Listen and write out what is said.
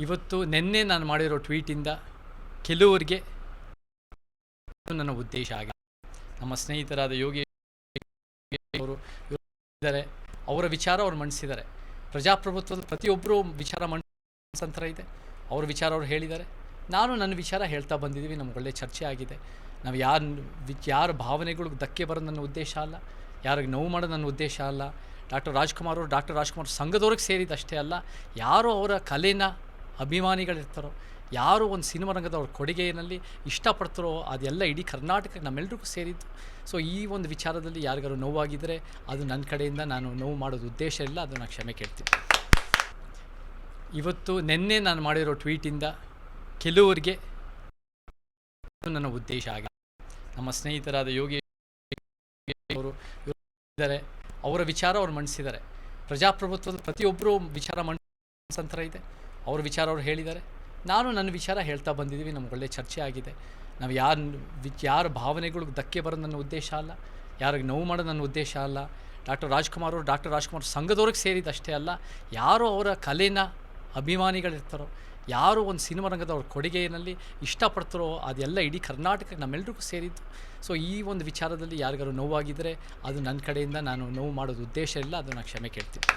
ಇವತ್ತು ನಿನ್ನೆ ನಾನು ಮಾಡಿರೋ ಟ್ವೀಟಿಂದ ಕೆಲವರಿಗೆ ನನ್ನ ಉದ್ದೇಶ ಆಗಿದೆ. ನಮ್ಮ ಸ್ನೇಹಿತರಾದ ಯೋಗೇಶ್ ಅವರು ಇದ್ದಾರೆ, ಅವರ ವಿಚಾರ ಅವ್ರು ಮಂಡಿಸಿದ್ದಾರೆ. ಪ್ರಜಾಪ್ರಭುತ್ವದ ಪ್ರತಿಯೊಬ್ಬರು ವಿಚಾರ ಮಂಡಿಸಂತರ ಇದೆ, ಅವ್ರ ವಿಚಾರ ಅವ್ರು ಹೇಳಿದ್ದಾರೆ, ನಾನು ನನ್ನ ವಿಚಾರ ಹೇಳ್ತಾ ಬಂದಿದ್ದೀವಿ. ನಮ್ಗೆ ಒಳ್ಳೆ ಚರ್ಚೆ ಆಗಿದೆ. ನಾವು ಯಾರ ಭಾವನೆಗಳಿಗೆ ಧಕ್ಕೆ ಬರೋದು ನನ್ನ ಉದ್ದೇಶ ಅಲ್ಲ, ಯಾರಿಗೆ ನೋವು ಮಾಡೋದು ನನ್ನ ಉದ್ದೇಶ ಅಲ್ಲ. ಡಾಕ್ಟರ್ ರಾಜ್ಕುಮಾರ್ ಸಂಘದವ್ರಿಗೆ ಸೇರಿದಷ್ಟೇ ಅಲ್ಲ, ಯಾರು ಅವರ ಕಲೆನ ಅಭಿಮಾನಿಗಳಿರ್ತಾರೋ, ಯಾರು ಒಂದು ಸಿನಿಮಾ ರಂಗದ ಅವ್ರ ಕೊಡುಗೆಯಲ್ಲಿ ಇಷ್ಟಪಡ್ತಾರೋ, ಅದೆಲ್ಲ ಇಡೀ ಕರ್ನಾಟಕ ನಮ್ಮೆಲ್ರಿಗೂ ಸೇರಿದ್ದು. ಸೊ ಈ ಒಂದು ವಿಚಾರದಲ್ಲಿ ಯಾರಿಗಾರು ನೋವಾಗಿದ್ದರೆ ಅದು ನನ್ನ ಕಡೆಯಿಂದ ನಾನು ನೋವು ಮಾಡೋದು ಉದ್ದೇಶ ಇಲ್ಲ, ಅದು ನಾನು ಕ್ಷಮೆ ಕೇಳ್ತೀನಿ. ಇವತ್ತು ನಿನ್ನೆ ನಾನು ಮಾಡಿರೋ ಟ್ವೀಟಿಂದ ಕೆಲವರಿಗೆ ನನ್ನ ಉದ್ದೇಶ ಆಗಿದೆ. ನಮ್ಮ ಸ್ನೇಹಿತರಾದ ಯೋಗೇಶ್ ಅವರು ಇದ್ದಾರೆ, ಅವರ ವಿಚಾರ ಅವ್ರು ಮಂಡಿಸಿದ್ದಾರೆ. ಪ್ರಜಾಪ್ರಭುತ್ವದ ಪ್ರತಿಯೊಬ್ಬರು ವಿಚಾರ ಮಂಡಿಸಂತರ ಇದೆ, ಅವ್ರ ವಿಚಾರ ಅವ್ರು ಹೇಳಿದ್ದಾರೆ, ನಾನು ನನ್ನ ವಿಚಾರ ಹೇಳ್ತಾ ಬಂದಿದ್ದೀವಿ. ನಮ್ಗೆ ಒಳ್ಳೆ ಚರ್ಚೆ ಆಗಿದೆ. ನಾವು ಯಾರ ಭಾವನೆಗಳಿಗೆ ಧಕ್ಕೆ ಬರೋದು ನನ್ನ ಉದ್ದೇಶ ಅಲ್ಲ, ಯಾರಿಗೆ ನೋವು ಮಾಡೋದು ನನ್ನ ಉದ್ದೇಶ ಅಲ್ಲ. ಡಾಕ್ಟರ್ ರಾಜ್ಕುಮಾರ್ ಸಂಘದವ್ರಿಗೆ ಸೇರಿದಷ್ಟೇ ಅಲ್ಲ, ಯಾರು ಅವರ ಕಲೆನ ಅಭಿಮಾನಿಗಳಿರ್ತಾರೋ, ಯಾರು ಒಂದು ಸಿನಿಮಾ ರಂಗದ ಅವ್ರ ಕೊಡುಗೆಯಲ್ಲಿ ಇಷ್ಟಪಡ್ತಾರೋ, ಅದೆಲ್ಲ ಇಡೀ ಕರ್ನಾಟಕ ನಮ್ಮೆಲ್ರಿಗೂ ಸೇರಿದ್ದು. ಸೊ ಈ ಒಂದು ವಿಚಾರದಲ್ಲಿ ಯಾರಿಗಾರು ನೋವಾಗಿದ್ದರೆ ಅದು ನನ್ನ ಕಡೆಯಿಂದ ನಾನು ನೋವು ಮಾಡೋದು ಉದ್ದೇಶ ಇಲ್ಲ, ಅದು ನಾನು ಕ್ಷಮೆ ಕೇಳ್ತೀನಿ.